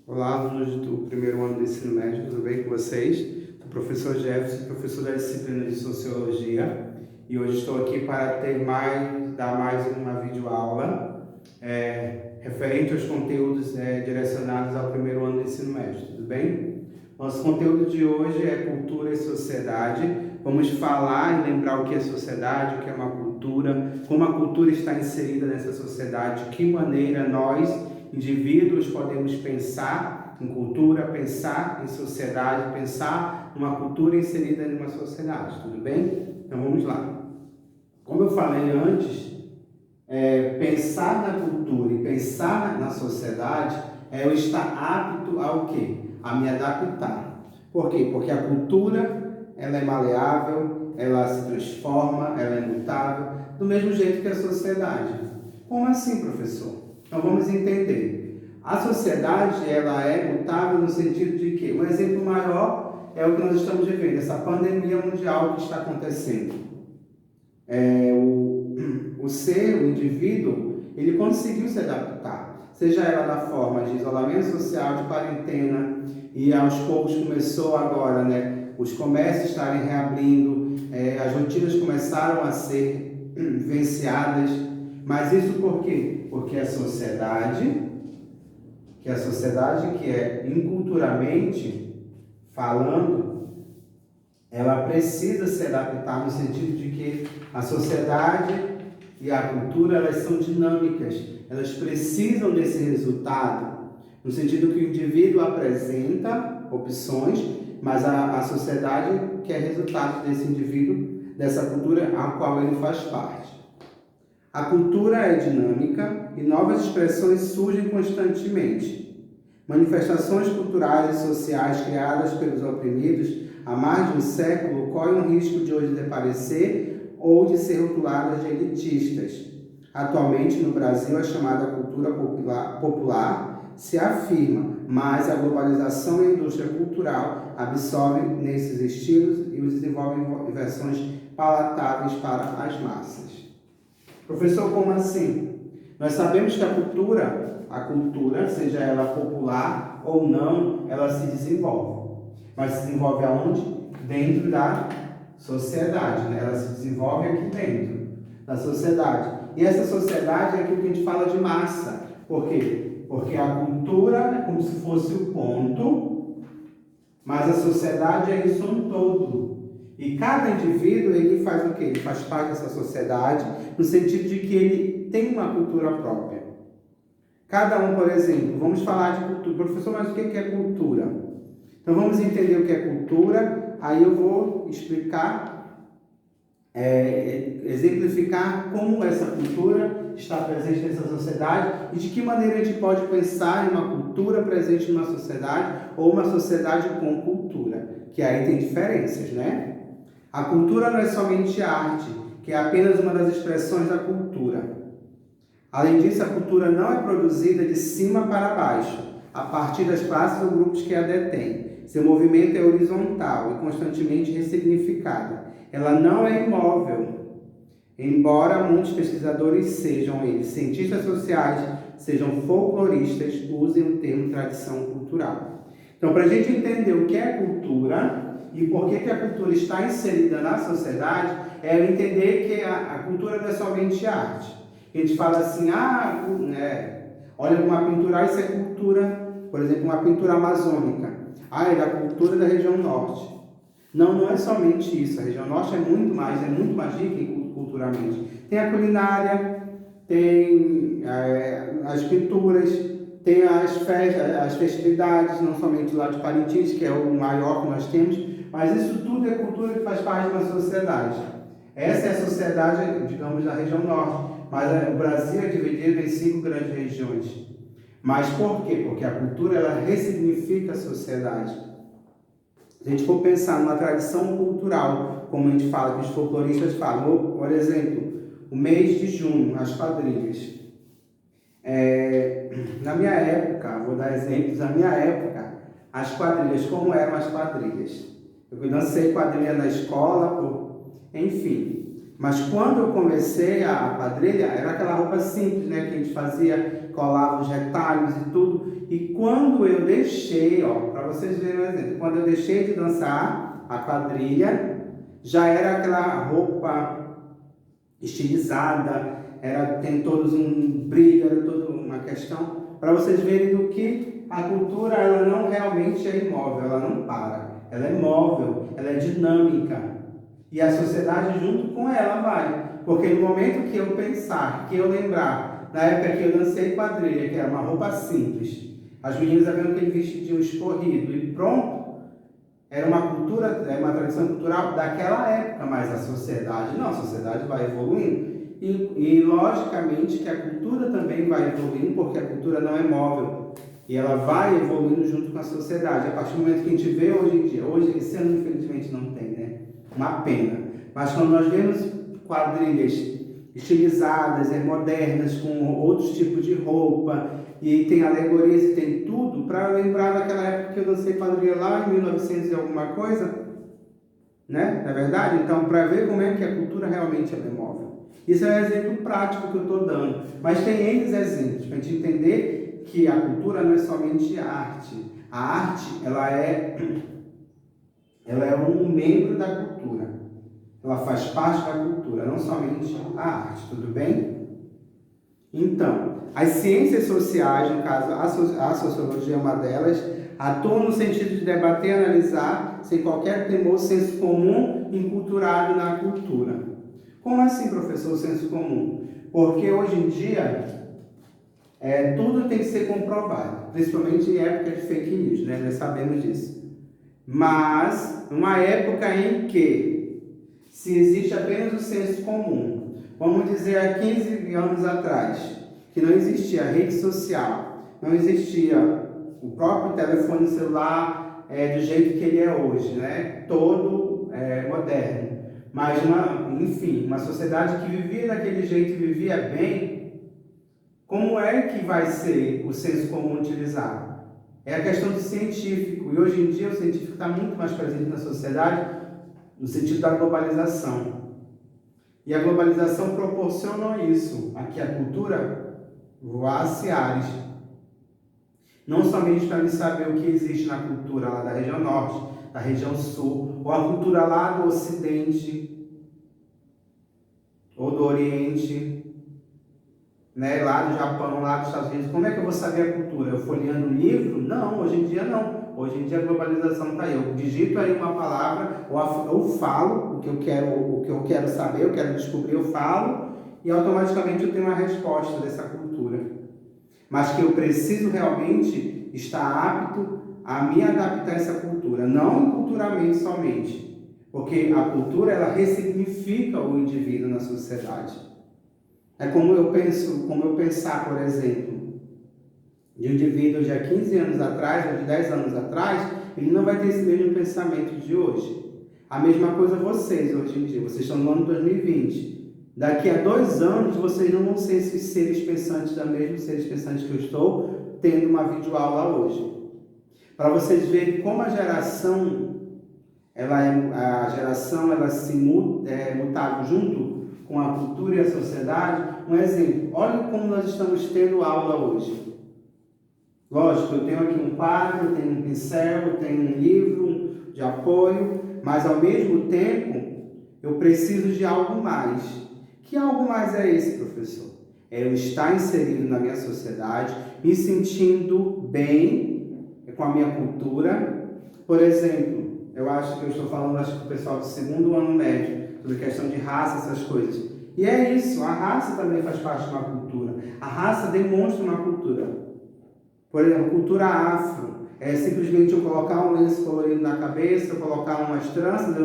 Olá, alunos do primeiro ano do ensino médio, tudo bem com vocês? Sou o professor Jefferson, professor da disciplina de Sociologia, e hoje estou aqui para dar mais uma videoaula referente aos conteúdos direcionados ao primeiro ano do ensino médio, tudo bem? Nosso conteúdo de hoje é cultura e sociedade. Vamos falar e lembrar o que é sociedade, o que é uma cultura, como a cultura está inserida nessa sociedade, de que maneira nós, indivíduos, podemos pensar em cultura, pensar em sociedade, pensar numa cultura inserida em uma sociedade, tudo bem? Então vamos lá. Como eu falei antes, pensar na cultura e pensar na sociedade é eu estar apto ao quê? A me adaptar. Por quê? Porque a cultura, ela é maleável, ela se transforma, ela é mutável, do mesmo jeito que a sociedade. Como assim, professor? Então vamos entender. A sociedade, ela é mutável no sentido de que, um exemplo maior é o que nós estamos vivendo, essa pandemia mundial que está acontecendo. O indivíduo, ele conseguiu se adaptar, seja ela na forma de isolamento social, de quarentena, e aos poucos começou agora, os comércios estarem reabrindo, as rotinas começaram a ser vivenciadas, mas isso por quê? Porque a sociedade que é inculturalmente falando, ela precisa se adaptar no sentido de que a sociedade e a cultura, elas são dinâmicas, elas precisam desse resultado, no sentido que o indivíduo apresenta opções, mas a sociedade quer resultados desse indivíduo, dessa cultura a qual ele faz parte. A cultura é dinâmica e novas expressões surgem constantemente. Manifestações culturais e sociais criadas pelos oprimidos há mais de um século correm o risco de hoje desaparecer ou de ser rotuladas de elitistas. Atualmente, no Brasil, a chamada cultura popular se afirma, mas a globalização e a indústria cultural absorvem nesses estilos e os desenvolvem em versões palatáveis para as massas. Professor, como assim? Nós sabemos que a cultura, seja ela popular ou não, ela se desenvolve. Mas se desenvolve aonde? Dentro da sociedade, Ela se desenvolve aqui dentro da sociedade. E essa sociedade é aquilo que a gente fala de massa. Por quê? Porque a cultura é como se fosse o ponto, mas a sociedade é isso um todo. E cada indivíduo, ele faz o quê? Ele faz parte dessa sociedade, no sentido de que ele tem uma cultura própria. Cada um, por exemplo, vamos falar de cultura. Professor, mas o que é cultura? Então vamos entender o que é cultura, aí eu vou explicar, exemplificar como essa cultura está presente nessa sociedade e de que maneira a gente pode pensar em uma cultura presente numa sociedade ou uma sociedade com cultura, que aí tem diferenças, A cultura não é somente arte, que é apenas uma das expressões da cultura. Além disso, a cultura não é produzida de cima para baixo, a partir das classes ou grupos que a detêm. Seu movimento é horizontal e constantemente ressignificado. Ela não é imóvel, embora muitos pesquisadores, sejam eles cientistas sociais, sejam folcloristas, usem o termo tradição cultural. Então, para a gente entender o que é cultura e por que a cultura está inserida na sociedade, é entender que a cultura não é somente arte. A gente fala assim, olha uma pintura, isso é cultura, por exemplo, uma pintura amazônica. É da cultura da região norte. Não é somente isso. A região norte é muito mais rica culturalmente. Tem a culinária, tem as pinturas, tem as festividades, não somente lá de Parintins, que é o maior que nós temos, mas isso tudo é cultura que faz parte de uma sociedade. Essa é a sociedade, digamos, da região norte, mas o Brasil é dividido em 5 grandes regiões. Mas por quê? Porque a cultura, ela ressignifica a sociedade. Se a gente for pensar numa tradição cultural, como a gente fala, que os folcloristas falam, por exemplo, o mês de junho, as quadrilhas. Na minha época, vou dar exemplos, na minha época, as quadrilhas, como eram as quadrilhas? Eu dancei quadrilha na escola, enfim. Mas quando eu comecei a quadrilha, era aquela roupa simples, que a gente fazia colava os retalhos e tudo. E quando eu deixei, para vocês verem um exemplo, quando eu deixei de dançar a quadrilha, já era aquela roupa estilizada, tem todos um brilho, era toda uma questão, para vocês verem do que a cultura ela não realmente é imóvel, ela não para, ela é móvel, ela é dinâmica. E a sociedade junto com ela vai. Porque no momento que eu pensar, que eu lembrar, na época que eu dancei quadrilha, que era uma roupa simples, as meninas haviam aquele vestidinho escorrido e pronto, era uma cultura, uma tradição cultural daquela época, mas a sociedade não, a sociedade vai evoluindo. E logicamente que a cultura também vai evoluindo, porque a cultura não é móvel. E ela vai evoluindo junto com a sociedade. A partir do momento que a gente vê hoje em dia, hoje, esse ano infelizmente não tem, né? Uma pena. Mas quando nós vemos quadrilhas estilizadas, modernas, com outros tipos de roupa, e tem alegorias e tem tudo, para lembrar daquela época que eu dancei quadrilha lá em 1900 e alguma coisa, né? Não é verdade? Então, para ver como é que a cultura realmente é móvel. Isso é um exemplo prático que eu estou dando. Mas tem N exemplos, para a gente entender que a cultura não é somente arte. A arte, ela é um membro da cultura. Ela faz parte da cultura, não somente a arte, tudo bem? Então, as ciências sociais, no caso a sociologia é uma delas, atuam no sentido de debater e analisar, sem qualquer temor, senso comum enculturado na cultura. Como assim, professor, senso comum? Porque hoje em dia, tudo tem que ser comprovado, principalmente em época de fake news, né? Nós sabemos disso. Mas, numa época em que se existe apenas o senso comum, vamos dizer há 15 anos atrás, que não existia rede social, não existia o próprio telefone celular do jeito que ele é hoje, né? Todo moderno. Mas, uma sociedade que vivia daquele jeito e vivia bem, como é que vai ser o senso comum utilizado? É a questão do científico, e hoje em dia o científico está muito mais presente na sociedade no sentido da globalização. E a globalização proporciona isso, a que a cultura voasse ares. Não somente para saber o que existe na cultura lá da região norte, da região sul, ou a cultura lá do ocidente, ou do oriente, né, lá do Japão, lá dos Estados Unidos. Como é que eu vou saber a cultura? Eu folheando um livro? Não, hoje em dia não. Hoje em dia a globalização está aí. Eu digito aí uma palavra, ou eu falo o que eu quero saber, eu quero descobrir, eu falo, e automaticamente eu tenho uma resposta dessa cultura. Mas que eu preciso realmente estar apto a me adaptar a essa cultura, não culturalmente somente. Porque a cultura, ela ressignifica o indivíduo na sociedade. É como eu pensar, por exemplo, de um indivíduo de há 15 anos atrás, ou de 10 anos atrás, ele não vai ter esse mesmo pensamento de hoje. A mesma coisa vocês hoje em dia, vocês estão no ano 2020. Daqui a 2 anos, vocês não vão ser esses seres pensantes, da mesma seres pensantes que eu estou, tendo uma videoaula hoje. Para vocês verem como a geração, ela se mutável junto com a cultura e a sociedade. Um exemplo, olha como nós estamos tendo aula hoje. Lógico, eu tenho aqui um quadro, eu tenho um pincel, eu tenho um livro de apoio, mas ao mesmo tempo eu preciso de algo mais. Que algo mais é esse, professor? É eu estar inserido na minha sociedade, me sentindo bem com a minha cultura. Por exemplo, eu acho que eu estou falando com o pessoal do 2º ano médio, sobre questão de raça, essas coisas. E é isso, a raça também faz parte de uma cultura. A raça demonstra uma cultura. Por exemplo, cultura afro. É simplesmente eu colocar um lenço colorido na cabeça, eu colocar umas tranças,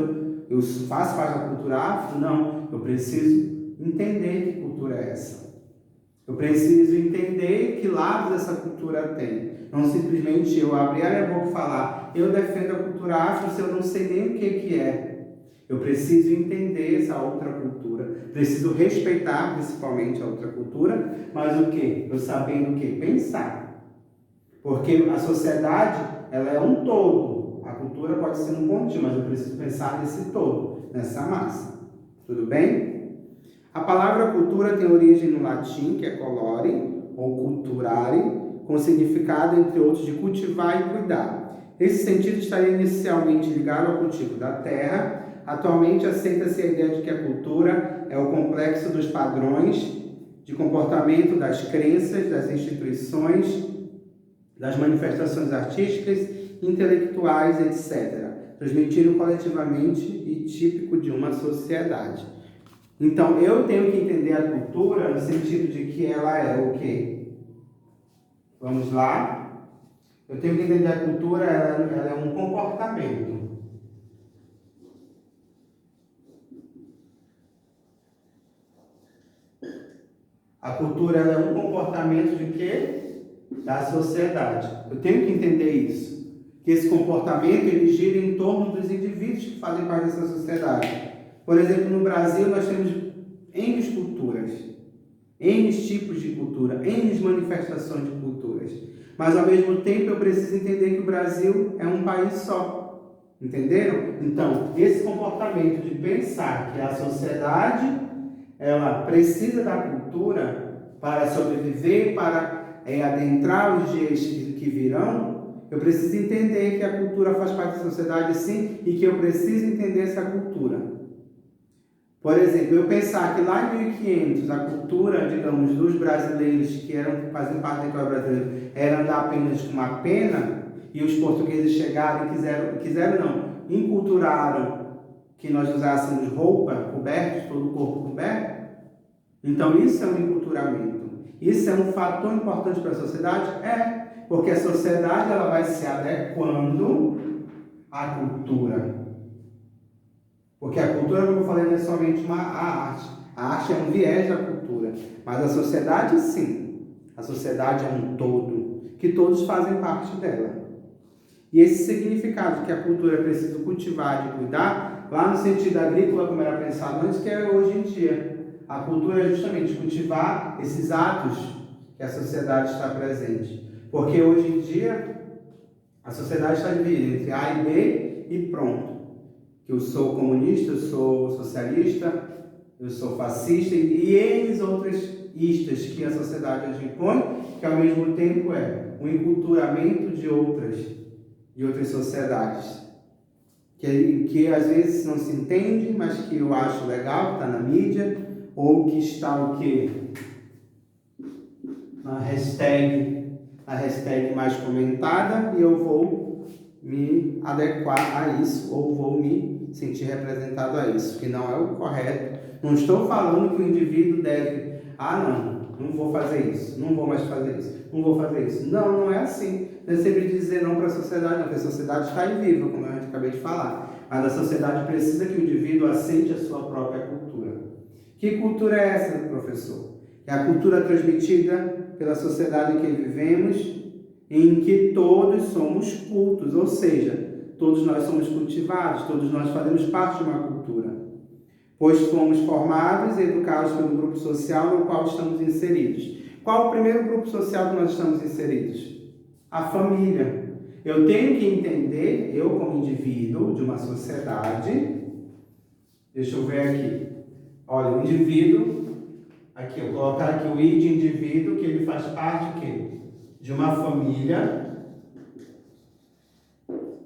eu faço parte da cultura afro? Não. Eu preciso entender que cultura é essa. Eu preciso entender que lados essa cultura tem. Não simplesmente eu abrir a minha boca e falar, eu defendo a cultura afro se eu não sei nem o que é. Eu preciso entender essa outra cultura. Preciso respeitar principalmente a outra cultura, mas o quê? Eu sabendo o quê? Pensar. Porque a sociedade, ela é um todo. A cultura pode ser um pontinho, mas eu preciso pensar nesse todo, nessa massa. Tudo bem? A palavra cultura tem origem no latim, que é colore, ou culturare, com significado, entre outros, de cultivar e cuidar. Esse sentido estaria inicialmente ligado ao cultivo da terra. Atualmente aceita-se a ideia de que a cultura é o complexo dos padrões de comportamento, das crenças, das instituições, das manifestações artísticas, intelectuais, etc., transmitido coletivamente e típico de uma sociedade. Então, eu tenho que entender a cultura no sentido de que ela é o quê? Vamos lá? Eu tenho que entender a cultura, ela é um comportamento. A cultura ela é um comportamento de quê? Da sociedade. Eu tenho que entender isso. Que esse comportamento ele gira em torno dos indivíduos que fazem parte dessa sociedade. Por exemplo, no Brasil nós temos N culturas, N tipos de cultura, N manifestações de culturas. Mas ao mesmo tempo eu preciso entender que o Brasil é um país só. Entenderam? Então, esse comportamento de pensar que a sociedade ela precisa da cultura para sobreviver, para adentrar os dias que virão, eu preciso entender que a cultura faz parte da sociedade sim e que eu preciso entender essa cultura. Por exemplo, eu pensar que lá em 1500 a cultura, digamos, dos brasileiros que faziam parte da história brasileira era andar apenas com uma pena e os portugueses chegaram e inculturaram que nós usássemos roupa coberta, todo o corpo coberto. Então isso é um enculturamento. Isso é um fator importante para a sociedade? Porque a sociedade ela vai se adequando à cultura. Porque a cultura, como eu falei, não é somente a arte. A arte é um viés da cultura. Mas a sociedade, sim. A sociedade é um todo, que todos fazem parte dela. E esse significado que a cultura é preciso cultivar e cuidar, lá no sentido agrícola, como era pensado antes, que é hoje em dia. A cultura é justamente cultivar esses atos que a sociedade está presente. Porque hoje em dia, a sociedade está dividida entre A e B e pronto. Que eu sou comunista, eu sou socialista, eu sou fascista e N outras istas que a sociedade hoje impõe, que ao mesmo tempo é um enculturamento de outras sociedades. Que às vezes não se entende, mas que eu acho legal, está na mídia, ou que está o quê? Na hashtag mais comentada, e eu vou me adequar a isso, ou vou me sentir representado a isso, que não é o correto. Não estou falando que o indivíduo deve, não vou fazer isso, não vou mais fazer isso, não vou fazer isso. Não, não é assim. Não é sempre dizer não para a sociedade, não, porque a sociedade está viva, como eu acabei de falar. Mas a sociedade precisa que o indivíduo aceite a sua própria cultura. Que cultura é essa, professor? É a cultura transmitida pela sociedade em que vivemos, em que todos somos cultos, ou seja, todos nós somos cultivados, todos nós fazemos parte de uma cultura, pois fomos formados e educados pelo grupo social no qual estamos inseridos. Qual o primeiro grupo social que nós estamos inseridos? A família. Eu tenho que entender, eu como indivíduo de uma sociedade, deixa eu ver aqui, olha, o indivíduo, aqui, eu vou colocar aqui o I de indivíduo, que ele faz parte o quê? De uma família,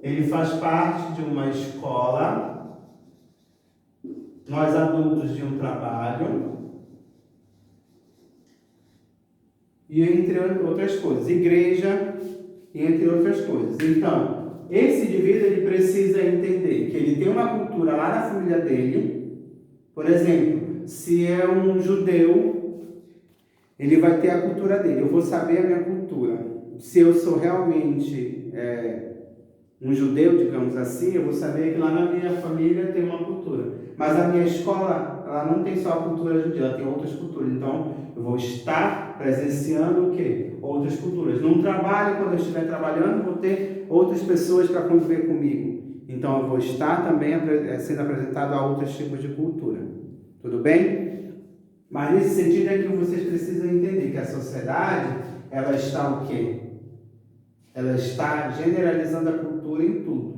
ele faz parte de uma escola, nós adultos de um trabalho, e entre outras coisas, igreja, e entre outras coisas. Então, esse indivíduo ele precisa entender que ele tem uma cultura lá na família dele. Por exemplo, se é um judeu, ele vai ter a cultura dele. Eu vou saber a minha cultura. Se eu sou realmente um judeu, digamos assim, eu vou saber que lá na minha família tem uma cultura. Mas a minha escola, ela não tem só a cultura judia, ela tem outras culturas. Então, eu vou estar presenciando o quê? Outras culturas. Num trabalho, quando eu estiver trabalhando, vou ter outras pessoas para conviver comigo. Então, eu vou estar também sendo apresentado a outros tipos de cultura. Tudo bem? Mas nesse sentido é que vocês precisam entender que a sociedade, ela está o quê? Ela está generalizando a cultura em tudo.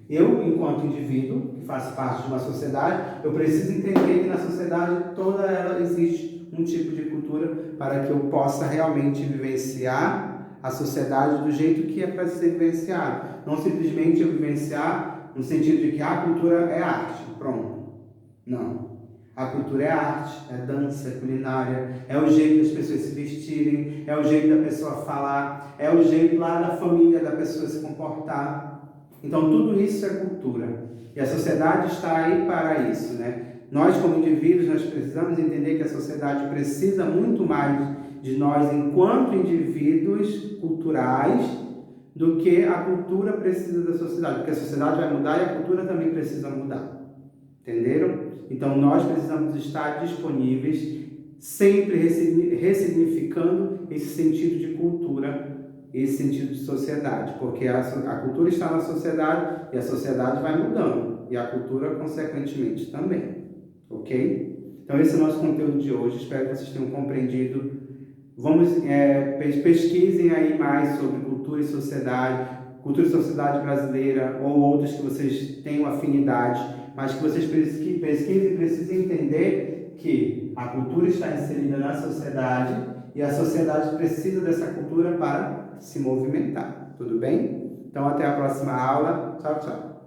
Eu, enquanto indivíduo, que faço parte de uma sociedade, eu preciso entender que na sociedade toda ela existe um tipo de cultura para que eu possa realmente vivenciar a sociedade do jeito que é para ser vivenciado. Não simplesmente eu vivenciar no sentido de que a cultura é arte, pronto. Não. A cultura é arte, é dança, é culinária, é o jeito das pessoas se vestirem, é o jeito da pessoa falar, é o jeito lá da família da pessoa se comportar. Então tudo isso é cultura. E a sociedade está aí para isso, né? Nós como indivíduos, nós precisamos entender que a sociedade precisa muito mais de nós enquanto indivíduos culturais do que a cultura precisa da sociedade. Porque a sociedade vai mudar e a cultura também precisa mudar. Entenderam? Então, nós precisamos estar disponíveis, sempre ressignificando esse sentido de cultura, esse sentido de sociedade, porque a cultura está na sociedade e a sociedade vai mudando, e a cultura, consequentemente, também. Ok? Então, esse é o nosso conteúdo de hoje. Espero que vocês tenham compreendido. Pesquisem aí mais sobre cultura e sociedade brasileira ou outras que vocês tenham afinidade, mas que vocês pesquisem e precisem entender que a cultura está inserida na sociedade e a sociedade precisa dessa cultura para se movimentar. Tudo bem? Então, até a próxima aula. Tchau, tchau.